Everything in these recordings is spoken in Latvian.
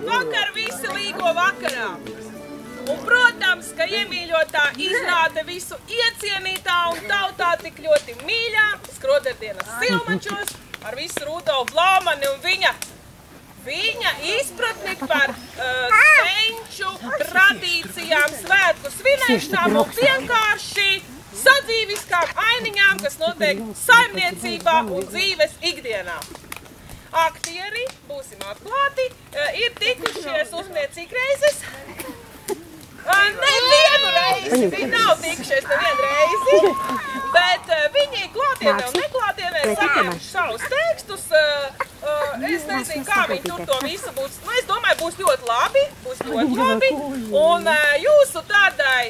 Labvakar visi līgo vakarā! Un, protams, ka iemīļotā izrāda visu iecienītā un tautā tik ļoti mīļā skroderdienas Silmačos ar visu Rudolfu Blaumani un viņa izpratni par senču tradīcijām, svētku svinēšanām un vienkārši sadzīviskām ainiņām, kas notiek saimniecībā un dzīves ikdienā. Aktieri, būsim atklāti, ir tikušies uzniecīgi reizes. Nevienu reizi, viņi nav tikušies nevienu reizi, bet viņi klātienē un neklātienē saņemš savus tekstus. Es nezinu, kā viņi tur to visu būs. Es domāju, būs ļoti labi. Un jūsu tādai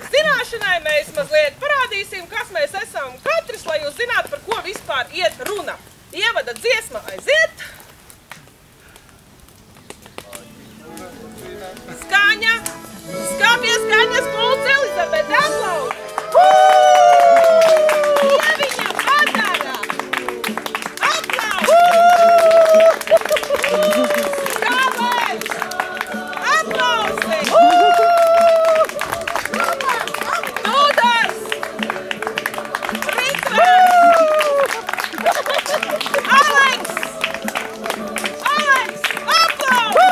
zināšanai mēs mazliet parādīsim, kas mēs esam katrs, lai jūs zinātu, par ko vispār iet runa. Ievada dziesma aiziet. Skaņa. Skāpjas skaņas pults Elizabete, aplausi! Ieviņa padara! Aplausi! Skāpēs! Aplausi! Tūdas! Rikvērs! Aleks! Aplausi!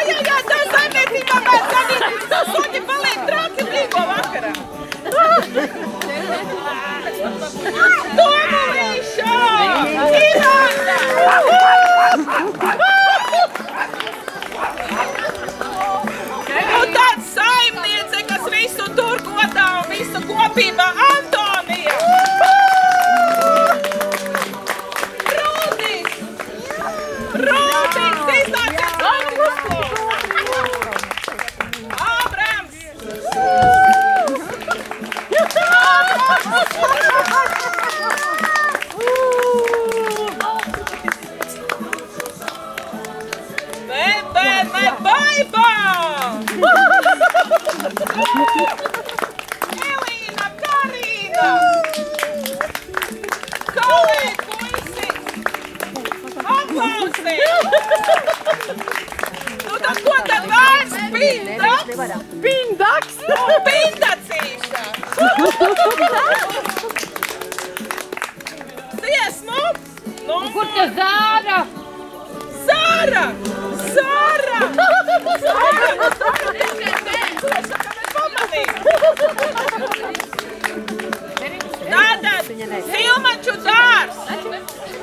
Jā, tā saimniecībā mēs gadījumā suņi paliek traki līgo vakarā. Tomulīša! Ivanda! Un tāds saimniece, kas visu tur godā un visu kopībā Antonija! Rūdis! Rūdis! Iznācies mani uzklāt! Ābrams! Baiba! Elīna, Karīna! Kolēt, puisi! Aplausi! Nu tad ko tad vairs? Pindaks? Pindaks? Un pindacīša! Dziesmu? Kur te Zāra? Zāra! Zāra! Zāra! Tātad Silmaču dārs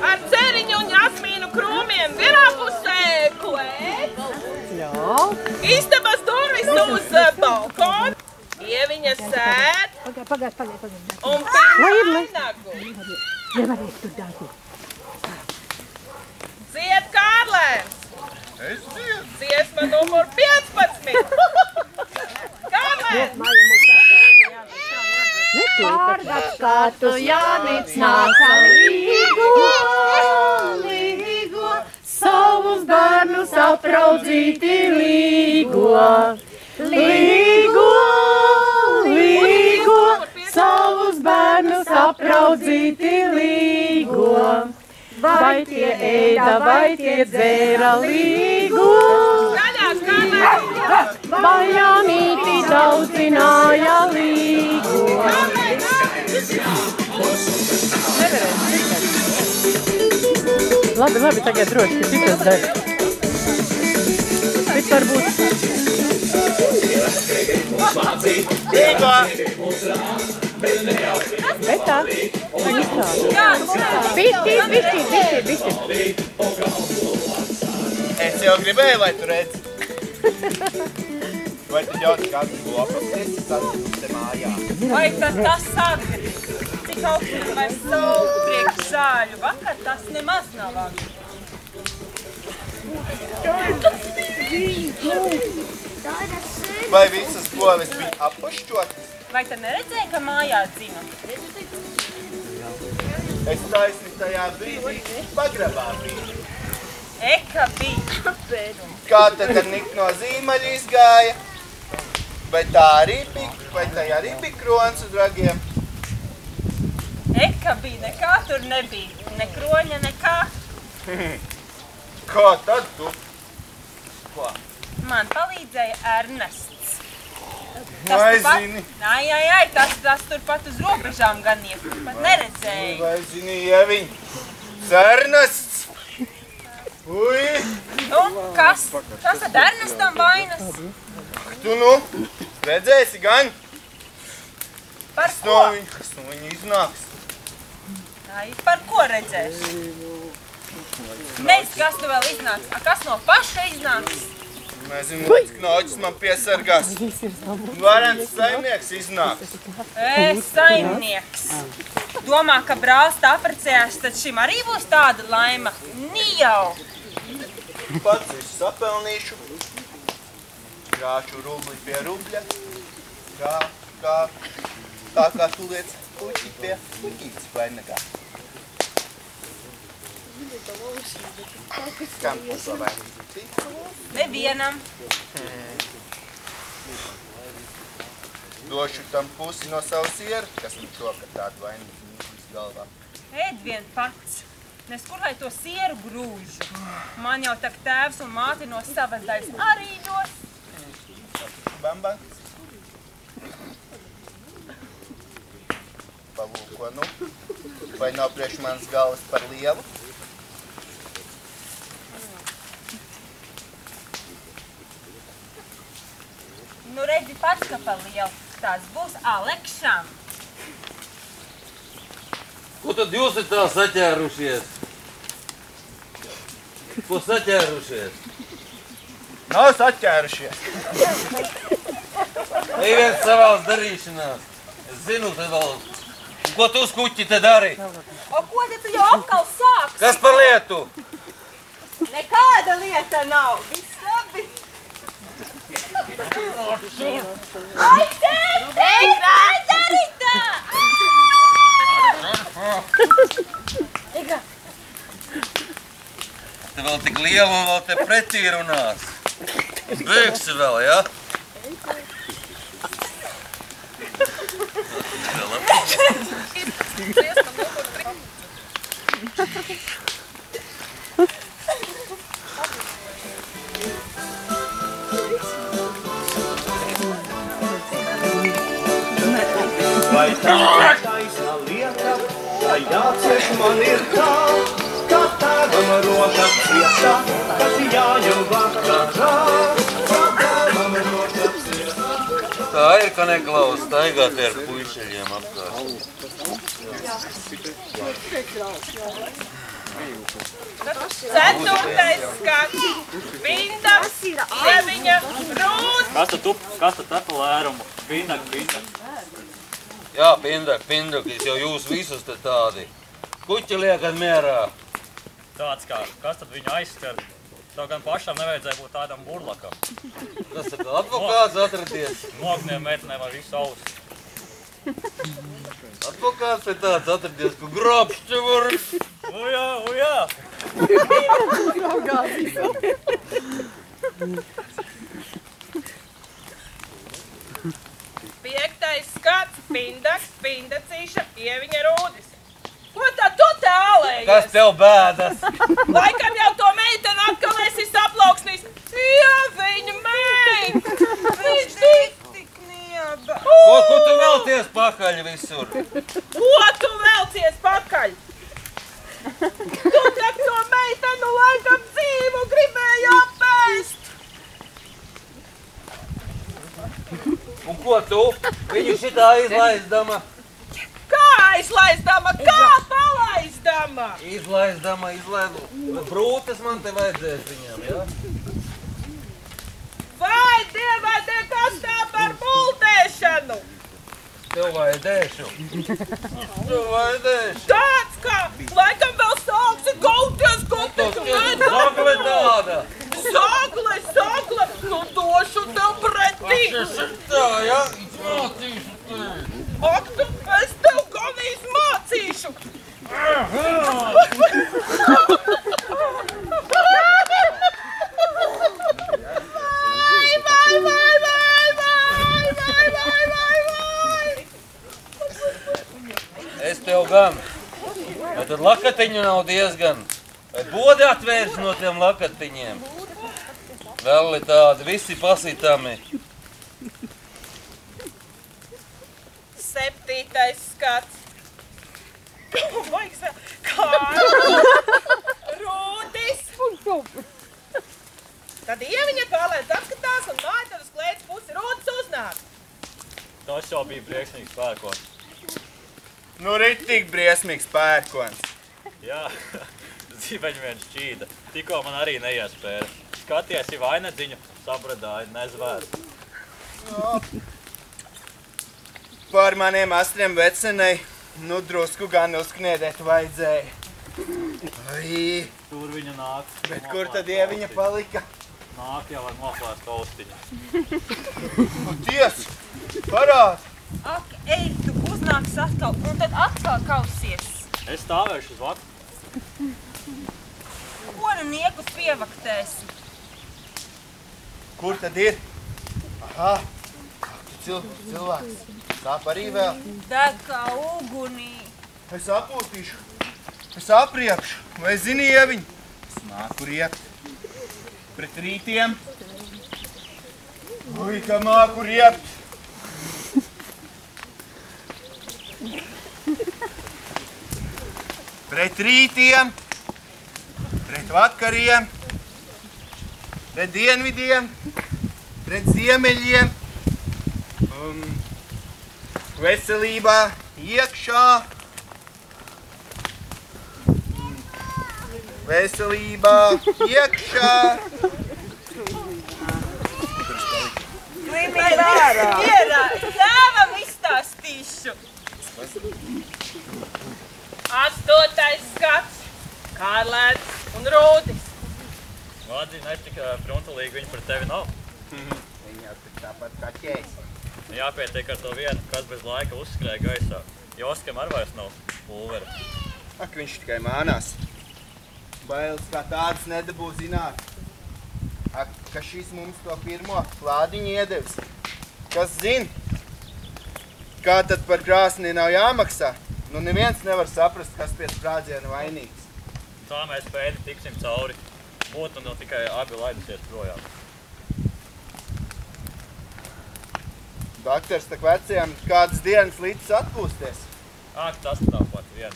ar ceriņu un jasmīnu krūmiem vienā pusē klēt. Istabas durvis uz balkonu. Ieviņa sēd. Un pinagu. Dzied Kārlēns. Es dziedu. Dziesma numur 15. Kārlēns. Pārgad skatu Jānis nāca līgo, savus bērnus apraudzīti līgo, savus bērnus apraudzīti līgo. Vai tie ēda, vai tie dzēra līgo, vai Jānīti daudzināja līgo. Labi, tagad droši, ka šitas dar. Bet varbūt... Līgo! Bet tā, tā izstrāda. Bišķīt. Es jau gribēju, lai tu redzi. Vai tu ļoti kāds gribu apasties, tad te mājā. Vai tad tas agri? Cik augstiem vairs savu priekš zāļu vakar, tas nemaz nav agri. Vai visas govis bija apušķotas? Vai tad neredzēji, ka mājā dzima? Es taisni tajā brīdī pagrabā brīdī. Eka bija. Kā tad ar Niku no zīmaļu izgāja? Vai tā arī bija? Vai tā arī bija krons uz ragiem? Eka bija, nekā tur nebija. Ne kroņa, nekā. Kā tad tu? Ko? Man palīdzēja Ernests. Vai zini? Ai, tas turpat uz robežām gan pat neredzēja. Vai zini, Ieviņ? Ernests! Ui! Nu, kas tad Ernestam vainas? Tu nu, redzēsi gan? Par Kas ko? no viņa iznāks? Ai, par ko redzēšu? Neiz, kas tu vēl iznāks? A, kas no paša iznāks? Nezinu, līdz knoķis man piesargās. Varens saimnieks iznāks. Saimnieks. Domā, ka brālis tā apprecējās, tad šim arī būs tāda laima? Ni jau. Pats visu sapelnīšu. Krāšu rubli pie rubļa. Tā kā tu liec puķi pie puķītes, vai nekā? Kam tu to vainīgi? Nevienam. Došu tam pusi no savu sieru, kas man to, ka tādu vainīgi mīklis galvā. Ēd vien pats. Nes kur lai to sieru grūžu? Man jau tak tēvs un māti no savas daļas arī dos. Bambanks. Palūko, nu. Vai nav priekš manas galvas par lielu? Nu redzi pats, ka pa lielu. Tās būs Alekšam. Ko tad jūs ir tā saķērušies? Ko saķērušies? Nav saķērušies. Ej viens savās darīšanās. Es zinu, te vēl... Ko tu uz kuķi te dari? O, ko te tu jau atkal sāks? Kas par lietu? Nekāda lieta nav. Viss labi. Ai, tēti! Ai, darītā! Te vēl tik liela un vēl te pretī runās. Bēgsi vēl, ja? Vai tā taisna lieta, vai jācieš man ir tā, kā tēvam roka cieta, kas jāņem vakarā, kā tēvam roka cieta. Tā ir, ka neklaus staigāt ar puišeļiem apkārt. Ceturtais skats. Pindaks, Ieviņa, Rūds. Kas tad ar lērumu? Pindak. Jā, pindakis, jau jūs visus te tādi. Kuķi liekat mierā. Tāds kā, kas tad viņu aizskar? Tev gan pašam nevajadzēja būt tādam burlakam. Tas ir advokāts atradies. Nogniem meitenē vai visu ausu. Advokāts ir tāds atradies, ka grābšķi var. Ujā! Piektais skats. Pindaks, Pindacīša, Ieviņa, Rūdis. Ko tā tu te ālējies? Kas tev bēdas? Laikam jau to meiteni atkal esi saplauksnījis. Ieviņa, meit! Viņš tik nieba. Ko tu velties pakaļ visur? Ko tu velcies pakaļ? Tu tak to meitenu laikam dzīvu gribēji apēst. Un ko tu? Viņu šitā izlaizdama? Kā aizlaizdama? Kā palaizdama? Izlaizdama. Brūtes man te vajadzēs viņam, ja? Vai dievādē, kas tā par bultēšanu? Tev vajadzēšu. Tāds kā, laikam vēl sāksi gauties, Zagle tāda. Zagle, nu došu tev pretī. Tā, ja? Izmācīšu tevi. Ak, tu es tev gan izmācīšu. Es tev gan. Vai tad lakatiņu nav diezgan? Vai bodi atvērs no tiem lakatiņiem? Vēl ir tādi, visi pasitami. 7. skats. Baigs vēl. Kārlis. Rūtis. Tad Ieviņa pārlēdz apskatās un māja tad uz klētas pusi Rūtis uznāk. Tas jau bija briesmīgs pērkons. Nu, ritīgi briesmīgs pērkons. Jā, zibeņi vien šķīda. Tikko man arī neiespēra. Skaties, ir vainadziņu, sabradāja, nezvērs. Par maniem 8 vecenei, nu drusku gan uzkniedēt vajadzēja. Ai, Tur viņa nāk. bet kur tad Ieviņa palika? Nāk jau ar noplēst austiņu. Ties, parād! Ak, ej, tu uznāks atkal un tad atkal kausies. Es stāvēšu uz vaku. Ko nu niekus pievaktēsi? Kur tad ir? Aha, cilvēks. Sāp arī vēl. Deg kā ugunī. Es apūtīšu. Es apriepšu. Vai zini, Ieviņ? Es māku riept. Pret rītiem. Ui, kā māku riept. Pret rītiem. Pret vakariem. Pret dienvidiem. Pret ziemeļiem. Veselībā iekšā. Veselībā iekšā. Mierā, tēvam izstāstīšu. 8. skats. Kārlēns un Rūtis. Vādzi, ne tik frontalīgi viņi par tevi nav. Viņa jau tāpat kā ķēs. Jāpietiek ar to vienu, kas bez laika uzskrēja gaisā. Joskam ar vairs nav pulvera. Ak, viņš tikai mānās. Bailes kā tādas nedabū zināt. Ak, ka šis mums to pirmo klādiņu iedevis. Kas zin? Kā tad par krāsnī nav jāmaksā? Nu, neviens nevar saprast, kas pie sprādziena vainīgs. Tā mēs pēdi tiksim cauri. Būtu nu tikai abi laidusies projām. Daktars tak vecajam kādas dienas līdz atpūsties. Ak, tas tāpat vien.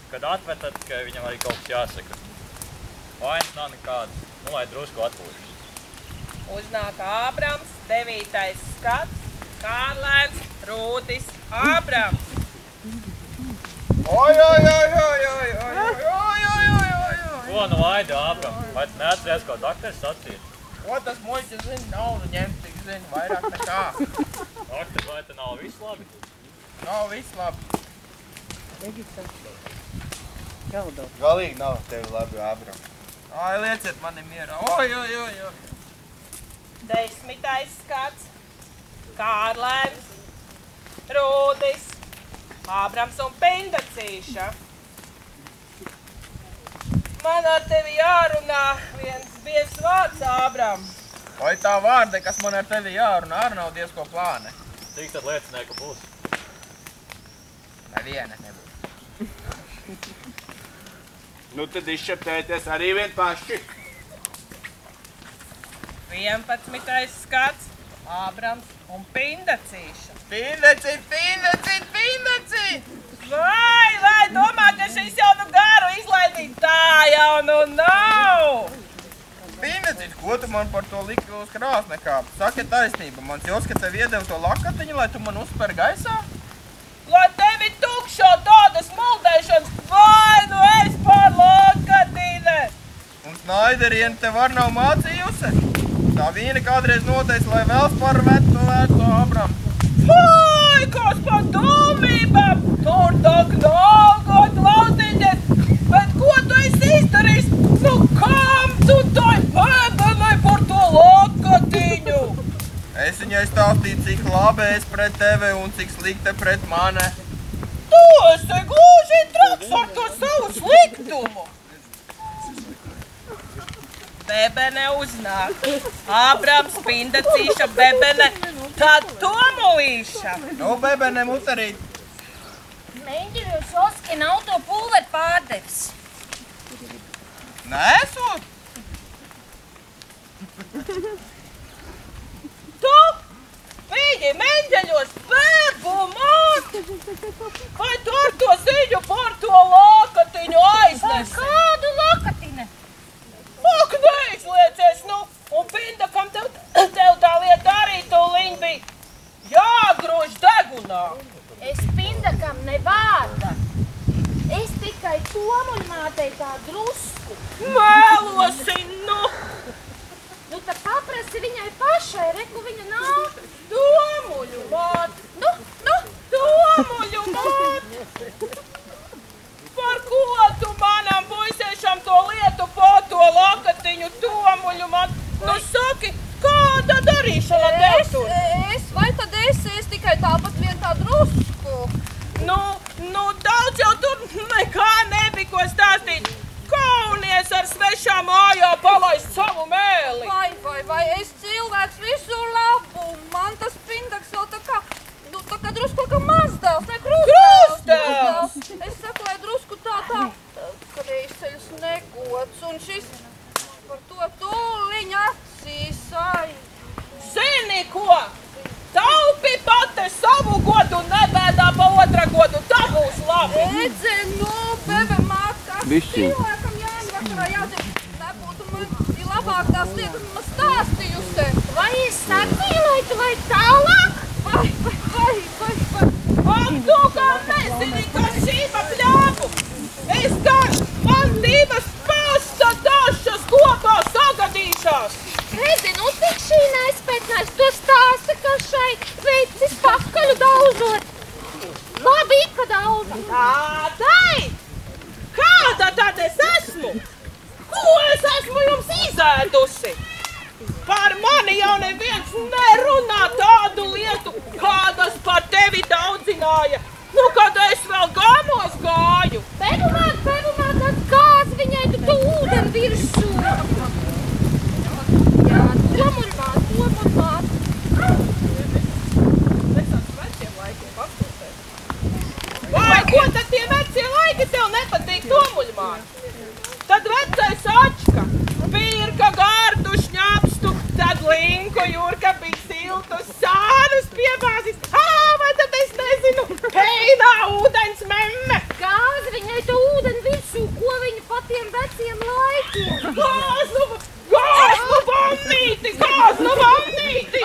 Kad atved, tad tikai viņam arī kaut kas jāsaka. Vainas nav nekādas, nu lai drusku atpūšas. Uznāk Ābrams, 9. skats. Kārlēns, Rūtis, Ābrams. Oi, oi, oi, oi, oi, oi, oi, oi, oi, oi. Ko nu laidi, Ābram? Vai tu neatceries, ko daktars sacīja? Ko tas muļķis zina, naudu ņemt, tik zina, vairāk nekā. Daktars, vai te nav viss labi? Nav viss labi. Galīgi nav tevi labi, Ābram. Ai, lieciet mani mierā. Oi, oi, oi, oi. 10. skats. Kārlēns, Rūtis, Ābrams un Pindacīša. Man ar tevi jārunā viens biezs vārds, Ābram. Oi, tā vārda, kas man ar tevi jārunā, arī nav diezko plāne. Cik tad liecinieka būs? Neviena nebūs. Nu tad izšķeptēties arī vien paši. 11. skats. Ābrams un Pindacīša. Pindacīt, pindacīt, pindacīt! Vai domā, ka šis jau nu garu izlaidīt? Tā jau nu nav! Pindacīt, ko tu man par to liki uz krāsne kāp? Saki taisnība, mans Joska tev iedev to lakatiņu, lai tu man uzper gaisā? Lai tevi tukšo tādas muldēšanas, vai nu es par lakatīne! Un Snaideriena tev var nav mācījusi? Tā vīna kādreiz noteica, lai vēls par veco Ābram. Vai, kas par domībām? Tur tak nav kaut lauziņas, bet ko tu esi izdarījis? Nu kam tu tai pēdanai par to lakatiņu? Es viņai stāstīju, cik labi es pret tevi un cik slikta pret mani. Tu esi gluži traks ar to savu sliktumu. Bebene uznāk. Ābrams, Pindacīša, Bebene, tad Tomulīša. Nu, Bebene mutarīt. Mēģinājums Oski nav to pulveri pārdevis. Nesot? Tu biji meņģeļos bēbumot! Vai tu ar to ziņu par to lakatiņu aiznes? Kādu lakatine? Ak, neizliecies, nu! Un Pindakam tev tā lieta darīt, tūliņ bija jāgrūž degunā. Es Pindakam ne vārda. Es tikai Tomuļmātei tā drusku. Mēlosi, nu! Nu, tad paprasi viņai pašai, reku viņa nāk. Tomuļu māt! Nu! Tomuļu māt! Par ko tu manam puisēšam to lietu po to lakatiņu Tomuļu māt? Nu saki, kāda darīšana tev tur? Vai tad es tikai tāpat vien tā drusku? Nu, daudz jau tur nekā nebija ko stāstīt. Kaunies ar svešā mājā palaist savu mēli. Vai, es cilvēks visu labu. Man tas Pindaks vēl tā kā drusku kā mazdēls, ne krustdēls. Es saku, lai drusku tā, kad izceļas negods. Un šis par to tūliņ acīs, ai. Zini ko? Taupi pati savu godu un nebēdā pa otra godu. Tā būs labi. Edze, bebe mākā. Cilvēkam jāņvakarā jādzim. Nebūtu man labāk tās lietas man stāstījusi. Vai es saku, lai tālāk? Vai. Ak, tu kā nezini, ka šī pa pļāpu. Man divas pasta dašas kopā sagadīšās. Redzi, tik šī neizpētnēs to stāsta, ka šai veicis pakaļu daužot. Labi, ka daužot. Tādai! Kāda tad es esmu? Ko es esmu jums izēdusi? Par mani jau neviens nerunā tādu lietu, kādas par tevi daudzināja. Nu, kad es vēl gamos gāju. Pēdumāt, tad kāds viņai tu ūdeni virsū. Jā, Tomuļmāt. Es esmu veciem laikiem apstulpēt. Vai ko tad tie vecie laiki tev nepatīk, Tomuļmāt? Tad vecais Ačka pirka gardu šņapstu, tad Linku Jurka bija siltus sānus piebāzis. Vai tad es nezinu, peidā ūdens memme. Kāz viņai to ūdeni virsū, ko viņa pa tiem veciem laikiem? Gāz nu vannīti!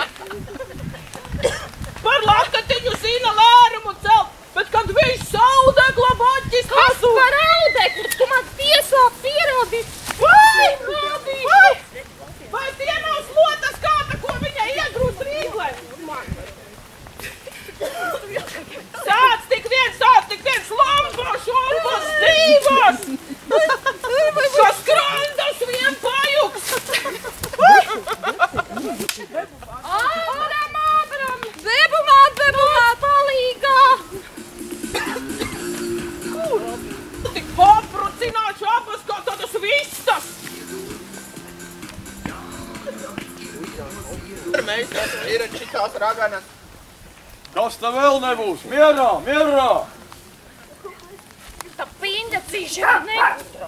Par lakatiņu zina lērumu celt, bet kad viņš saudegla baķis pasūd. Par audeklu, tu man tiesā pierādīt. Vai tie nav slotas kāta, ko viņai iegrūst rīglē? Sāc tik viens, lampošu orbas dzīvos! Kas krandas vien pajuks! Ābram! Bebumāt, palīgā! Kur? Tik paprucināšu abas kā tādas vistas! Meistars, ir šitās raganas. Kas tā vēl nebūs? Mierā! Tā Pindacīša negutra.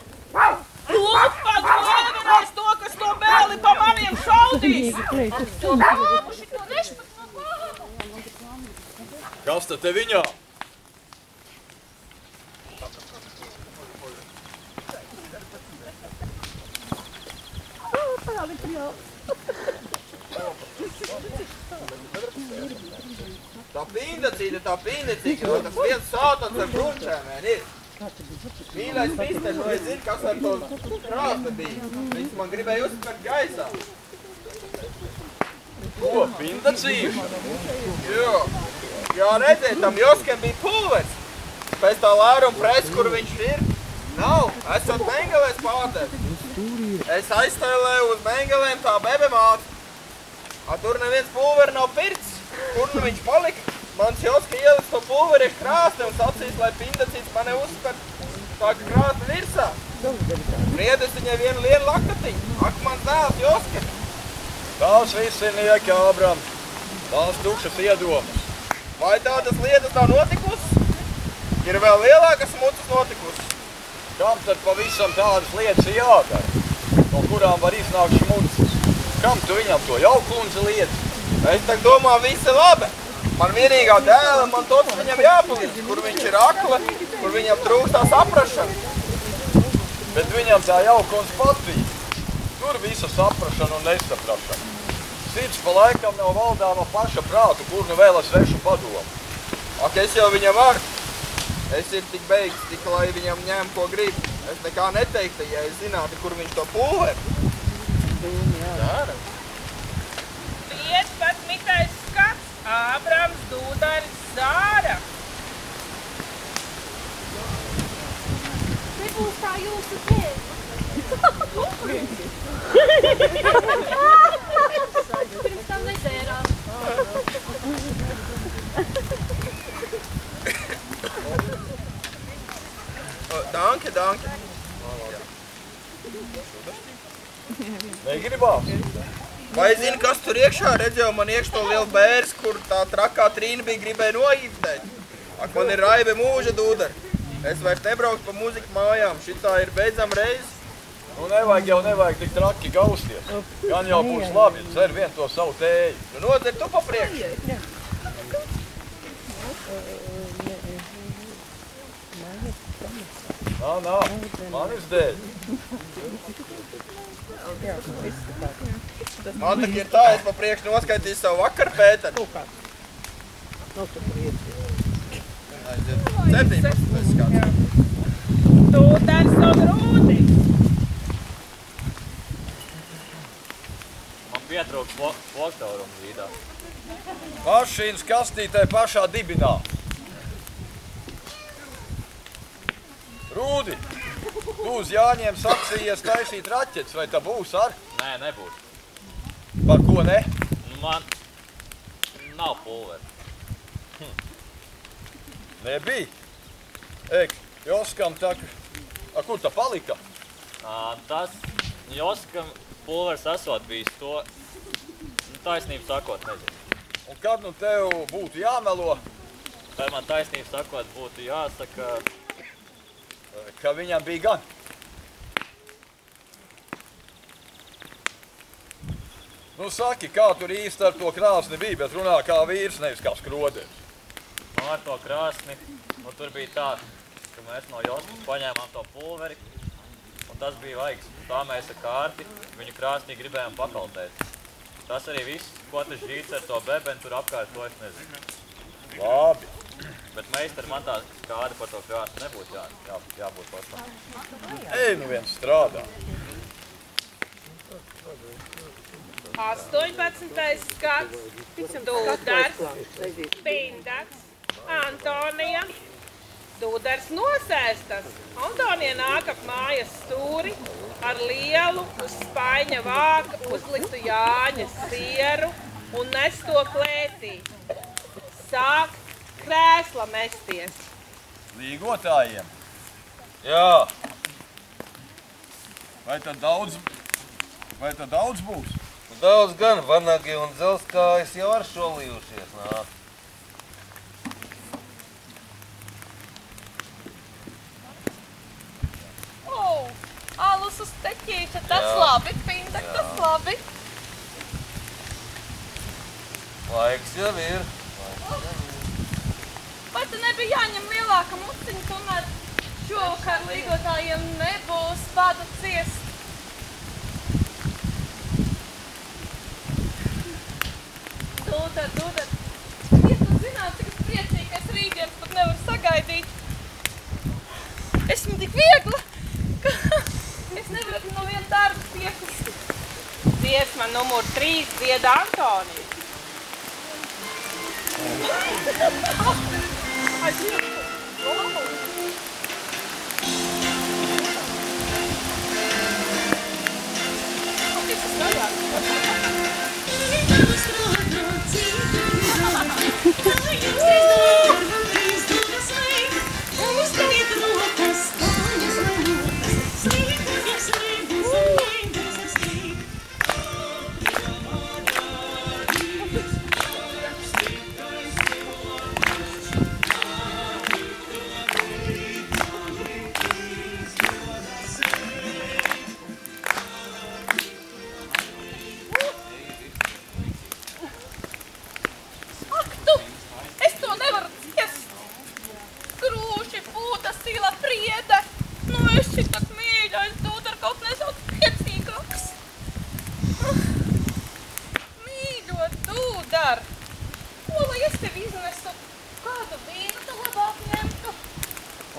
Lūpāt, nevarēs to, kas to bēli pa maniem šaudīs! To bābu šito nešpat no bābu. Kas tā te viņā? Tā pindacīte, tas viens sātans ar brunčēm, vien ir. Mīļais mister, nu es zinu, kas ar to krāsni bija. Viņš man gribēja uzspērt gaisā. Ko, pindacīša? Jā, redzēt, tam Joskiem bija pulvers. Pēc tā lēruma presa, kur viņš ir, nav. Esot Bengalēs pārdevis. Es aizstēlēju uz Bengalēm tā bebemāti. Tur neviens pulveri nav pirts. Kur nu viņš palika? Mans Joska ielis to pulveri ir krāsni un sacīs, lai pindacīts mani uzspērt tā kā krāsni virsā. Priedis viņai vienu lienu lakatiņu. Ak, mans dēls Joska. Tās viss ir nieki, Ābram. Tās tukšas iedomas. Vai tādas lietas nav notikusi? Ir vēl lielākas mucas notikusi. Kam tad pavisam tādas lietas ir jādara, no kurām var iznākt šmucis? Kam tu viņam to jauklundzi liedz? Es tak domāju, viss ir labi. Man vienīgā dēla, man tots viņam jāpalīdz, kur viņš ir akle, kur viņam trūkst tā saprašana. Bet viņam tā jauklundze patīk. Tur visa saprašana un nesaprašana. Sirds pa laikam nav valdāma paša prātu, kur nu vēl svešu padomu. Ak, es jau viņam varu. Es ir tik beigs, tik lai viņam ņem, ko grib. Es nekā neteiktu, ja es zinātu, kur viņš to pulveri. Dara. 15. skats. Ābrams, Dūdaris, Zāra. Nebūs tā jūsu dēļ. Pirms tam nedzērām. Danke. Negribās? Vai zini, kas tur iekšā? Redzēju, man iekš to lielu bērs, kur tā trakā Trīna bija gribēja noīvdēt. Ak, man ir raibe mūža, Dūdar. Es vairs nebrauktu pa muziku mājām. Šitā ir beidzam reizi. Nu nevajag tik traki gausties. Gan jau būs labi, dzer vien to savu tēju. Nu nodzer tu pa priekšu. Nav, manis dēļ. Man tak ir tā, es pa priekšu noskaitīju savu vakaru, Pēter. 17. skats. Dūdars un Rūdis. Man pietrūks floktorumu zīdā. Mašīnas kastītē pašā dibinā. Rūdi, tu uz Jāņiem sacījies taisīt raķetes, vai tā būs ar? Nē, nebūs. Par ko ne? Man nav pulveri. Nebija? Ek, Joskam tak... A, kur tā palika? Tas Joskam pulveris esot bijis to, taisnību sakot, nezinu. Un kad nu tev būtu jāmelo? Tad man taisnību sakot būtu jāsaka... Ka viņam bija gan. Nu saki, kā tur īsti ar to krāsni bija, bet runā kā vīrs, nevis kā skrodēs. Nu ar to krāsni, nu tur bija tā, ka mēs no Joskas paņēmām to pulveri, un tas bija vajag. Tā mēs ar kārti viņu krāsnī gribējām pakaltēt. Tas arī viss, ko tas žīts ar to bebeni tur apkārt, to es nezinu. Labi. Bet meistari man tā kāda par to krāsni nebūtu jābūt pašam. Ej, nu viens strādā. 18. skats. Dūdars, Pindaks, Antonija. Dūdars nosēstas. Antonija nāk ap mājas stūri ar lielu uz spaiņa vāka uzliktu Jāņa sieru un nes to klētī. Sāk krēsla mesties. Līgotājiem? Jā. Vai tad daudz būs? Daudz gan, vanagi un dzelskājas jau ar šo lījušies nāk. Alus uz teķīša, tas labi, Pindak, tas labi. Laiks jau ir. Vai te nebija jāņem lielāka muciņa, tomēr šovakar līgotājiem nebūs badu ciest? Dūdar, ja tu zinātu, cik es priecīgi, es rītdienas pat nevaru sagaidīt. Esmu tik viegla, ka es nevaru no viena darba piekust. Dziesma numur 3 dzieda Antonija.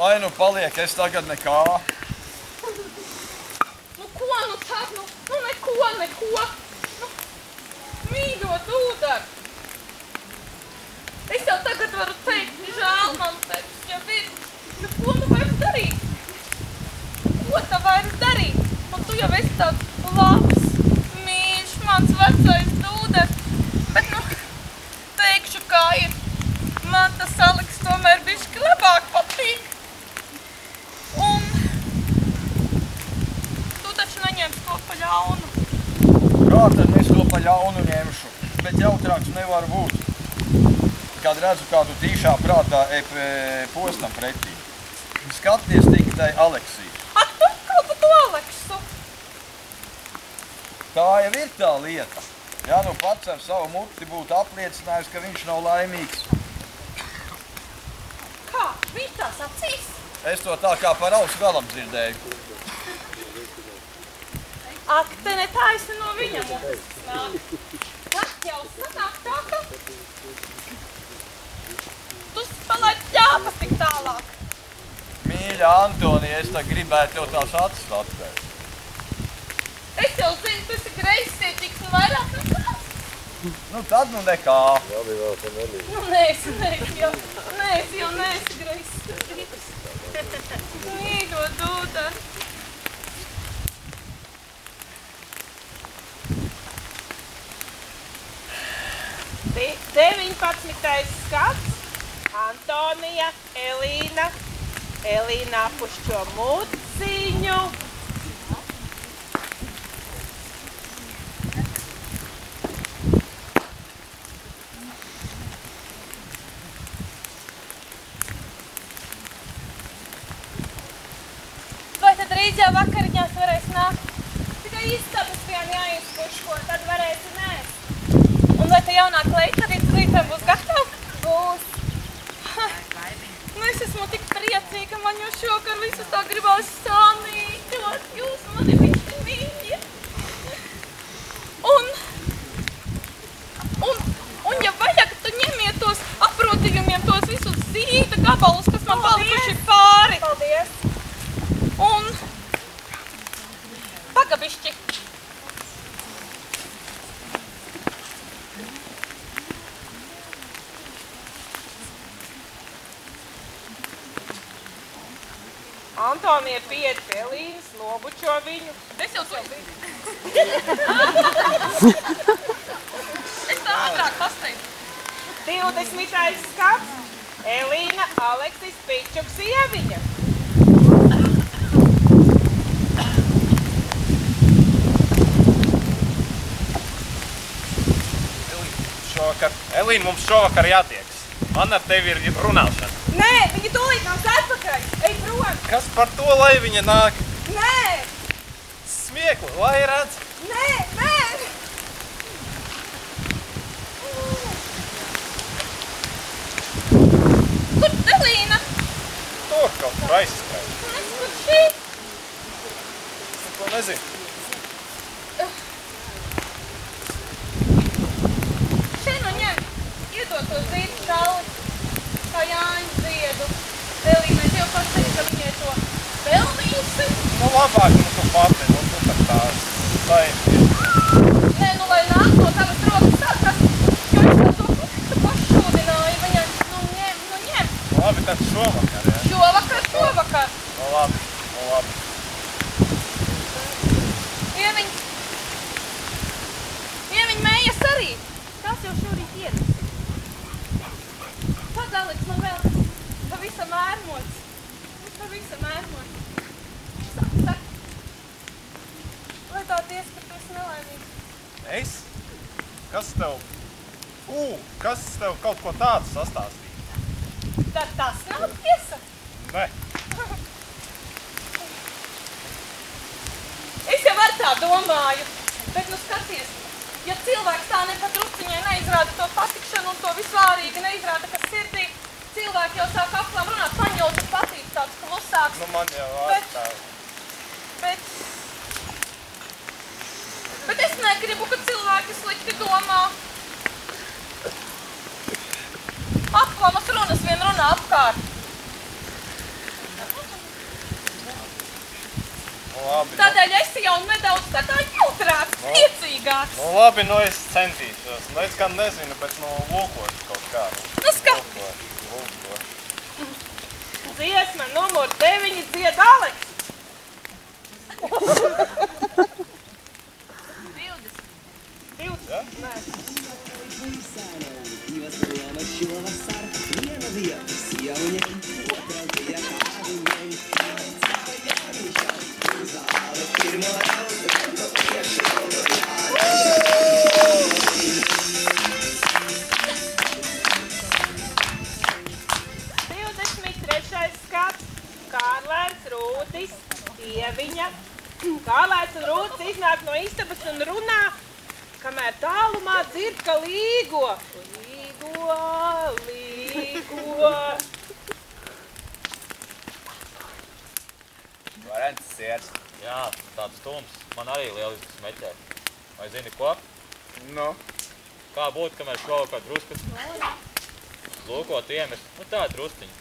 Lai nu paliek, es tagad nekā. Nu ko nu tad, nu neko. Nu, mīļo Dūdar. Es jau tagad varu teikt, žēl man tevis jau ir. Nu ko nu vairs darīt? Ko tā vairs darīt? Un tu jau esi tāds labs, mīļš, mans vecais Dūdar. Bet nu, teikšu kā ir. Man tas Aleks tomēr bišķi labāk patīk. Un tu taču neņemsi to pa ļaunu. Kā tad es to pa ļaunu ņemšu? Bet jautrāks nevar būt. Kad redzu, kā tu tīšā prātā postam pretī. Skaties tikai Aleksī. Ak, tu kaut pa to Aleksu. Tā jau ir tā lieta. Ja nu pats ar savu muti būtu apliecinājis, ka viņš nav laimīgs. Kā? Viņš tā sacīs? Es to tā kā par ausu galam dzirdēju. Ak, te netaisi no viņa mutas nāk. Ak, jau sanāk tā, ka tu palaid ķāpas tik tālāk. Mīļa Antonija, es tā gribētu tev tās acis atvērt. Es jau zinu, tu esi greizsirdīgs un vairāk nekās. Nu tad nu nekā. Nu neesi greizsirdīgs. Mīļo Dūdar. Te 19. skats. Antonija, Elīna apušķo muciņu. Vai tad rīt jau vakariņās varēs nākt? Tikai istabas vien jāizpuško, tad varēsi nēst. Un vai te jaunā kleita rītam būs gatava? Būs. Nu es esmu tik priecīga, man jau šokar visus tā gribās samīķot. Jūs mani bišķi mīļi. Un ja vajag, tu ņemiet tos aprodījumiem, tos visus zīta gabalus, kas man palikuši pāri. Paldies. Un pagabišķi. Antonija pied pie Elīnas, nobučo viņu. Es jau to biju. Es tā ātrāk pasteigtu. 20. skats. Elīna, Aleksis, Pičuk, sieviņa. Elīna, mums šovakar jātiekas. Man ar tevi ir runāšana. Nē, viņa tūlīt nāks atpakaļ. Ej prom. Kas par to, lai viņa nāk? Nē. Smiekli, lai redz. Nē. Kur Elīna? Tur kaut kur aizskrēja. Es kur šī? Neko nezinu. Šeit nu ņem. Iedod to zītu šalli. Kā Jāņa ziedu. Elīnai tev pasaka, ka viņai to pelnīsi. Nu labāk, nu tu pati, nu tu tak tās saimti. Nē, nu lai nāk no tavas rokas sakas, jo es tev to kukstu paššūdināju. Viņai, nu ņem. Labi, tad šovakar, ja? Šovakar. Nu labi. Ieviņ mējas arī. Tas jau šorīt iedas. Tad, Aleks, man vēl pavisam ērmots. Saka. Vai tā tiesa, ka tu esi nelaimīgs? Es? Kas tev kaut ko tādu sastāstīja? Tad tas nav tiesa? Nē. Es jau ar tā domāju, bet nu skaties, ja cilvēks tā nepadruciņai neizrāda to patikšanu un to visvārīgi neizrāda, kas sirdī, cilvēki jau sāk aplam runāt, man jau tas patīk tāds klusāks. Nu man jau tā. Bet es negribu, ka cilvēki slikti domā. Aplamas runas vien runā apkārt. nedaudz tā kā jautrāks, priecīgāks. Nu labi, nu es centīšos. Nu es gan nezinu, bet nu lūkošu kaut kā. Nu skaties. Lūkošu. Dziesma numur 9 dzied Aleks. 20. Nē. Kārlēns, Rūtis, Dieviņa. Kārlēns un Rūtis iznāk no istabas un runā, kamēr tālumā dzird, ka līgo. Līgo, līgo. Varens sirds. Jā, tāds stums. Man arī lieliski smeķē. Vai zini ko? Nu? Kā būtu, ka mēs šovakar druskas lūkot iemest? Nu tā drusciņa.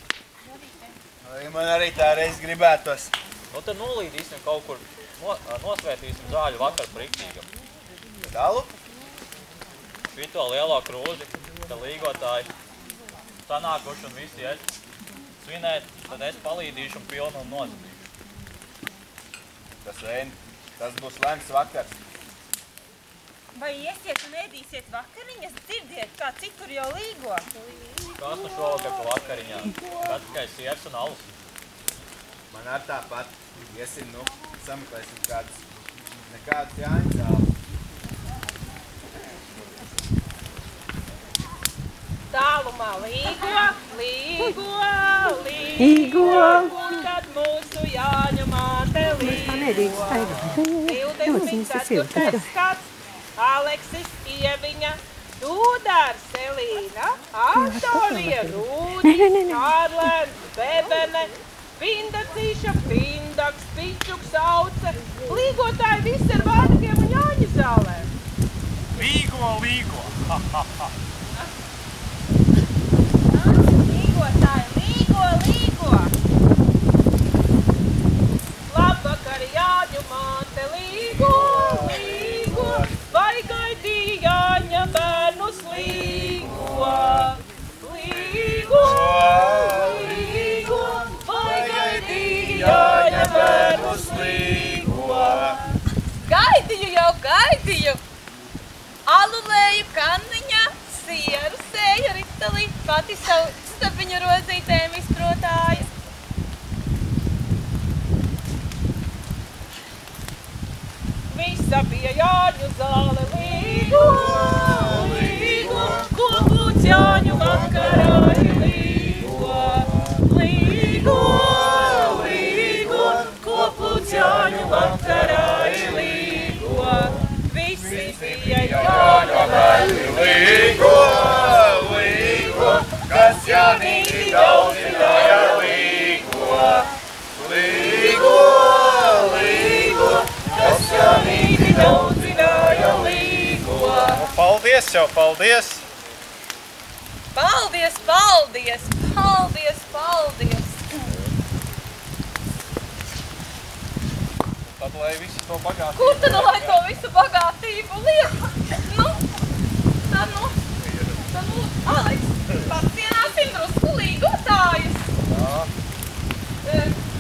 Man arī tā reiz gribētos. Nu tad nolīdīsim kaut kur, nosvētīsim zāļu vakar briktīgam. Dalu? Šito lielo krūzi, ka līgotāji sanākuši un visi iet svinēt, tad es palīdīšu un pilnu un nozadīšu. Tas būs lems vakars. Vai iesiet un ēdīsiet vakariņas, dzirdiet, kā citur jau līgo? Kas nu šovakar pa vakariņām? Kad tikai siers un alus? Man ar tāpat. Iesim, nu, sameklēsim nekādas jāņas zāles. Tālumā līgo, līgo, līgo, un kad mūsu Jāņu māte līgo. 24. skats, Aleksis, Ieviņa, Dūdārs, Elīna, Antonija, Rūtis, Kārlēns, Bebene, Pindacīša, Pindaks, Pičuks, Auce, līgotāji visi ar vārnagiem un Jāņu zālēm. Līgo, līgo, ha, ha, ha. Līgotāji, līgo, līgo. Labvakar, Jāņu māte, līgo, līgo, vai gaidīja Jāņa bērnus līgo, līgo, līgo, vai gaidīja Jāņa bērnus līgo. Gaidīju jau gaidīju. Alulēju kanniņā, sieru sēju ritalī, pati savu stabiņu rozītēm izprotāju. Visa bija Jāņu zāle, līgo, līgo, ko būs Jāņu vakarā, līgo, līgo, līgo, ko būs Jāņu vakarā, līgo. Visi bija Jāņu vaļi, līgo, līgo, kas Jānīti daudzināja, līgo, līgo, līgo, kas Jānīti daudzināja, līgo. Paldies jau, paldies! Paldies, paldies, paldies, paldies! Tad, lai visu to bagātību... Kur tad, lai to visu bagātību liek? Nu, Aleks, pacienāsim drusku līgotājus. Jā.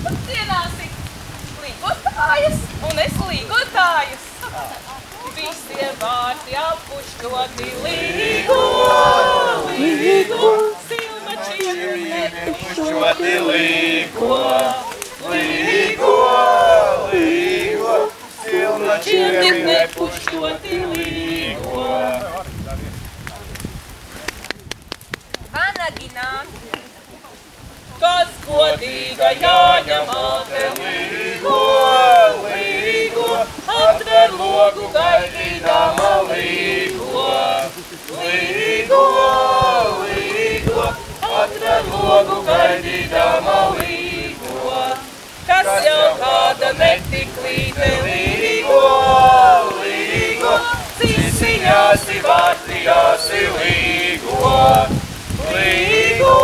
Pacienāsim līgotājus un es līgotājus. Visiem vārti apušķoti, līgo, līgo, silmačiem nepušķoti, līgo, līgo, līgo, silmačiem nepušķoti, līgo. Vanagi nāk. Kas godīga Jāņa māte, līgo, līgo, atver logu gaidīdama, līgo, līgo, līgo, atver logu gaidīdama, līgo. Kas jau kāda netiklīte, līgo, līgo, cīsiņāsi, vārtījāsi, līgo, līgo,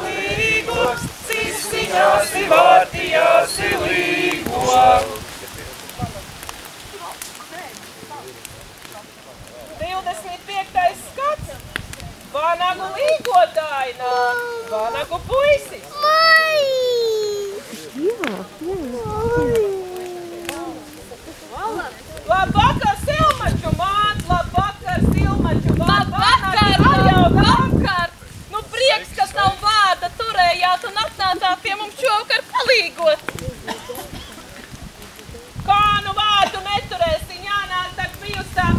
līgo, cīsiņāsi, vārtījāsi, līgo. Saku puisis! Labvakar, Silmaču māc! Labvakar, Silmaču māc! Labvakar! Nu prieks, ka tavu vārda turējāt un atnācāt pie mums šovakar palīgot. Kā nu vārdu neturēsi, jānāk tak bijusi tā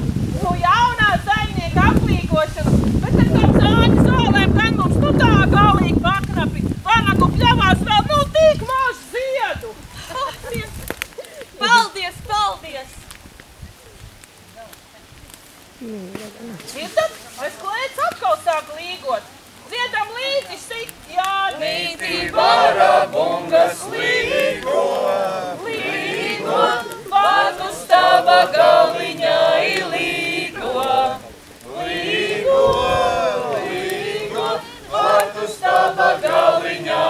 jaunā saimnieka aplīgošana, bet ar tām zāņu zālēm gan mums nu tā galīgi paknapi. Vanagu pļavās vēl nu tik maz ziedu. Paldies, paldies! Dzirdat? Aiz klēts atkal sāk līgot. Dziedam līdzi sit, Jānītī Barabungas līgo. Līgo, vārtus tava galiņā līgo. Līgo, līgo, vārtus tava galiņā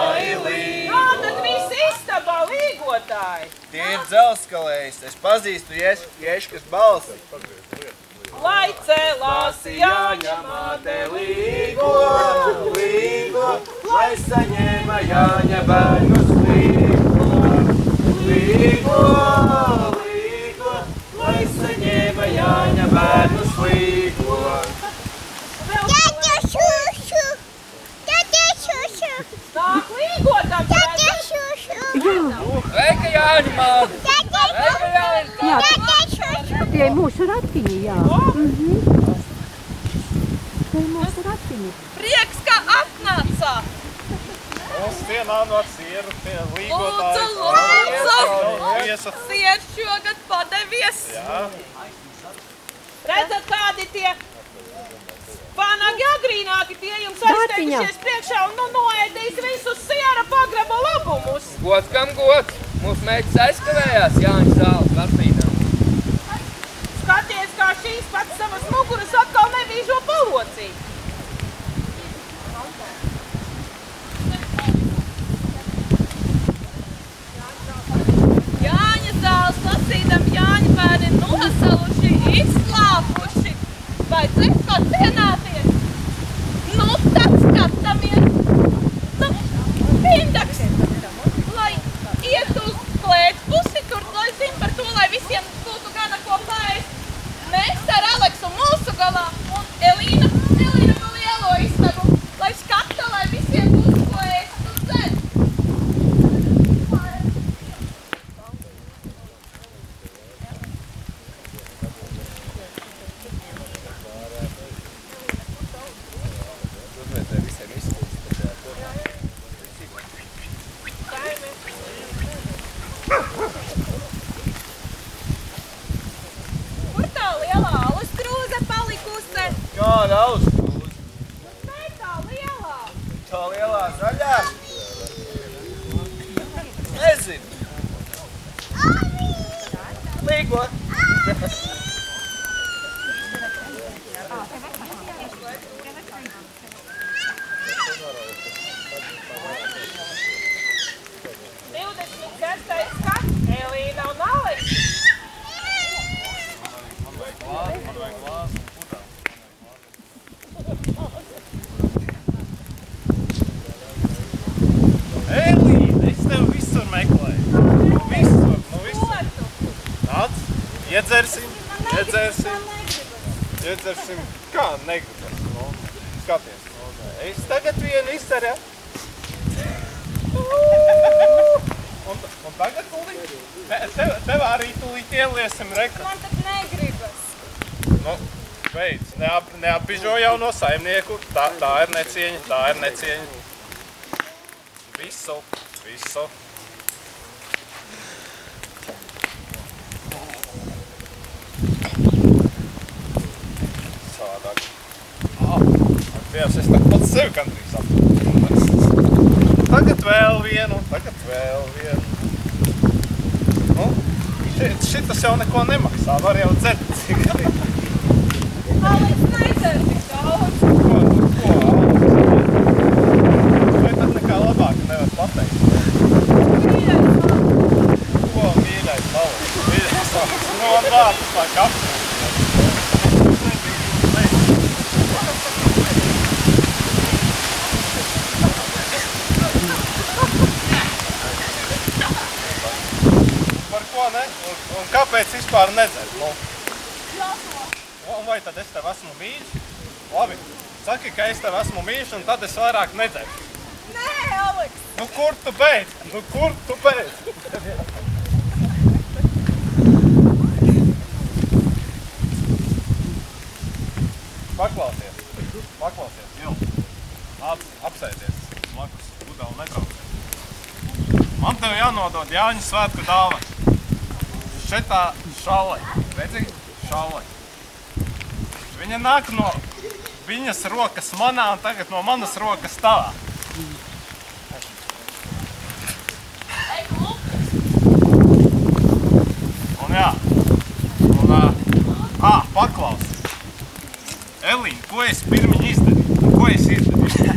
līgo. Kā tad visi istabā līgotāji? Tie ir dzelzskalējs, es pazīstu Ješkas balsi. Lai celās Jāņa māte līgo, līgo, lai saņēma Jāņa bērnus līgo, līgo, līgo, lai saņēma Jāņa bērnus līgo. Tēte šušu! Tēte šušu! Nāk līgotam! Tēte šušu! Veika Jāņa māte! Tēte šušu! Tie ir mūsu ratiņi, jā. Tie ir mūsu ratiņi. Prieks, ka atnācāt! Mums vienā no sieru pie līgotājas. Lūdzu! Siers šogad padevies! Jā. Redzat, kādi tie panagi agrīnāki, tie jums aizteikušies priekšā un nu noēdīs visus siera pagraba labumus. Gods kam gods! Mūsu meitas aizkavējās Jāņa zāles vartīnām. Skaties, kā šīs pats savas muguras atkal nevīžo palocīt. Jāņa zāles lasīdam Jāņa bērni nosaluši, izslāpuši. Vai cik kā cienāties? Nu, tad skatāmies. Nu, Pindaks, lai iet uz klēts pusi tur, lai zin par to, lai visiem būtu gana ko paēst. Mēs ar Aleksu mūsu galā un Elīna pa lielo istabu, lai skata, lai visiem būtu ko ēst un dzert. Kur tā lielā alus krūze palikusi? Kāda alus krūze? Nē, tā lielā. Tā lielā zaļā? Nezinu. Līgo. Elīna un Aleks. Elīna, es tevi visur meklēju. Visur, nu visur. Nāc, iedzersim. Kā negribas? Nu, skaties. Es tagad vienu izceru, ja? Un tagad tūlīt? Tev arī tūlīt ieliesim reka. Man tad negribas. Nu, beidz, neapbižo jau no saimnieku. Tā ir necieņa. Visu. Sādāk. Dievs, es tak pats sevi gandrīz aptūru. Tagad vēl vienu. Nu, šitas jau neko nemaksā, var jau dzert cigareti. Aleks nedzer tik daudz. Ko? Vai tad nekā labāk nevar pateikt? Ko mīļais malais? Nu, man vārds tā kapsē. ko ne? Un kāpēc vispār nedzert? Un vai tad es tev esmu mīļš? Labi, saki, ka es tev esmu mīļš un tad es vairāk nedzeršu. Nē, Aleks! Nu kur tu beidz? Nu kur tu beidz? Paklausies, Jil. Apsēdies, blakus Budelu netraucē. Man tev jānodod Jāņu svētku dāvana. Šetā šallai, redzi? Šallai. Viņa nāk no viņas rokas manā un tagad no manas rokas tavā. Un jā, paklaus. Elīna, ko es pirmiņ izdarīju? Ko es izdarīju?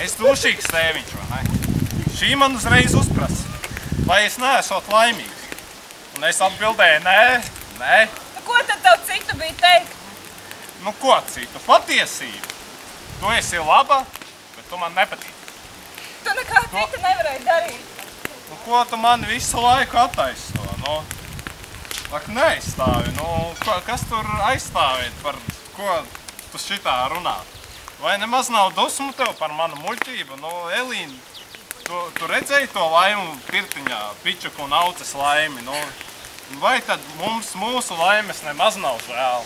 Es dušīgs tēviņš, vai ne? Šī man uzreiz uzprasa, vai es neesot laimīgs. Un es atbildēju, nē. Nu, ko tad tev citu bija teikt? Nu, ko citu? Patiesību. Tu esi laba, bet tu man nepatīk. Tu nekā citu nevarēji darīt. Nu, ko tu mani visu laiku attaisno? Nu, ak, neaizstāvi. Nu, kas tur aizstāvēt par ko tu šitā runā? Vai nemaz nav dusmu tev par manu muļķību? Nu, Elīna, tu redzēji to laimu pirtiņā, Pičuku un Auces laimi? Nu, vai tad mūsu laimes nemaz nav žēl?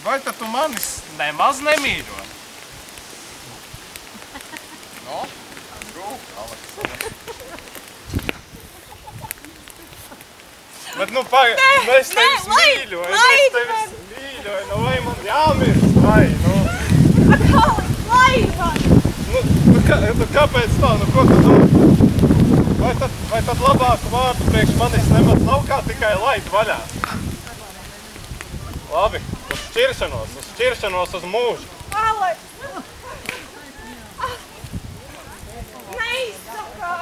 Vai tad tu manis nemaz nemīļo? No? Aleks. Bet nu es tevis mīļoju, nu vai man jāmirst, vai, nu? Nu kāpēc tā, nu ko tu domā? Vai tad labāku vārdu priekš manis nemaz nav kā tikai laid vaļā? Labi, uz šķiršanos uz mūžu. Aleks! Neizsakā!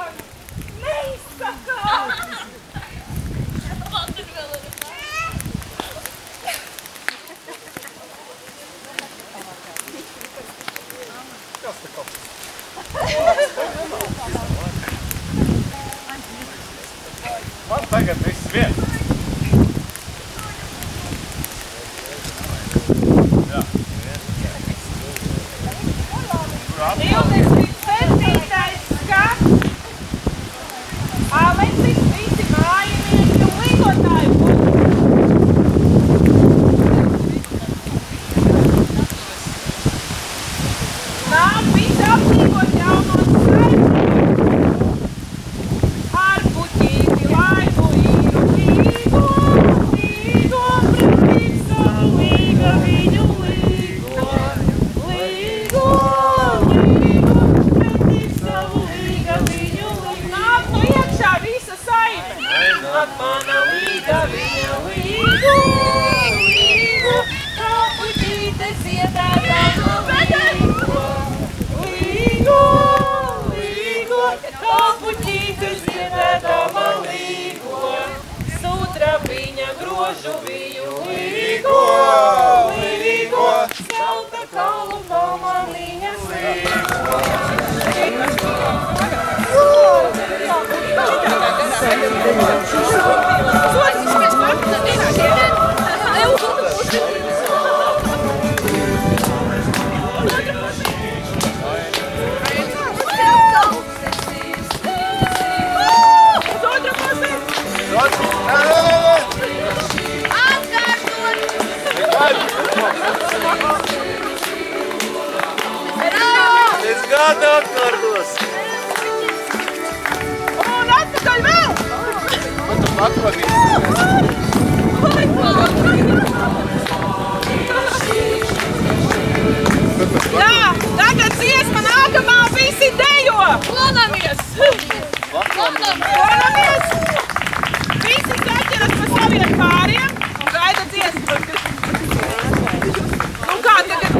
Kas te kaut? Man tagad viss viens. Jā. Aleksis, visi mājinieki un līgotāji būs. Nāk visi aplīgot jaunos saimniekus. Ar puķīti laivu īru līgo, pretī savu līga viņu līgo. Līgo, pretī savu līga viņu līgo. Nāk no iekšā visa saime. Nāk mana līga viņa līgo, kā puķītes iedētā no līgo. Līgo, kā puķītes iedētā man līgo. Sutra viņa grožu viņu līgo, Zelta kaulu man līņas līgo. Es gadu atkārtos! Un atpakaļ vēl! Man tu paklagīs. Jā, tagad dziesma nākamā visi dejo! Klonamies! Klonamies! Visi saķeras pa saviem pāriem un gaida dziesmu. Nu kā tagad?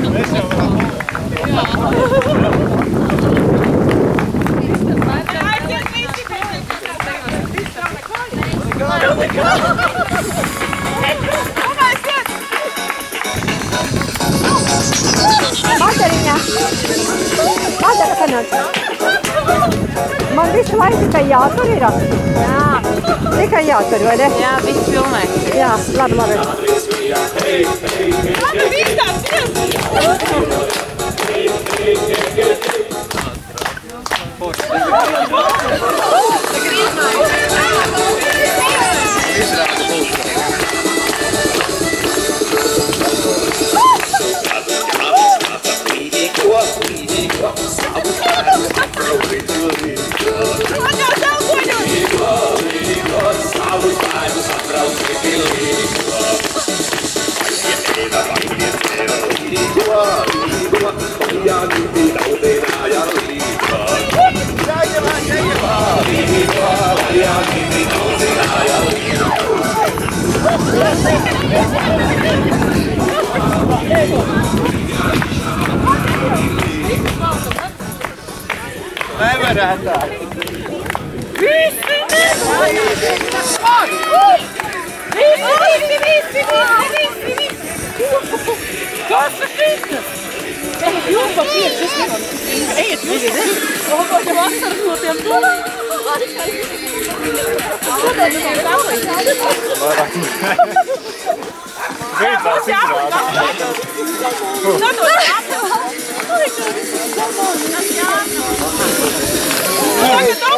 Mēs jau varam. Aiziet visi! Madariņā! Madara sanāca! Visu laiku tikai jātur ir? Jā. Tikai jātur, vai ne? Jā, viss filmē. Jā, labi. Labi, viss tāds nevarētāk. Visi! Kas tas ir? Jūs pa pieci, es nevaru. Ejiet, jūs. Ogoļa vasaras no tiem plūdiem. Beidzās izrāda. Tagad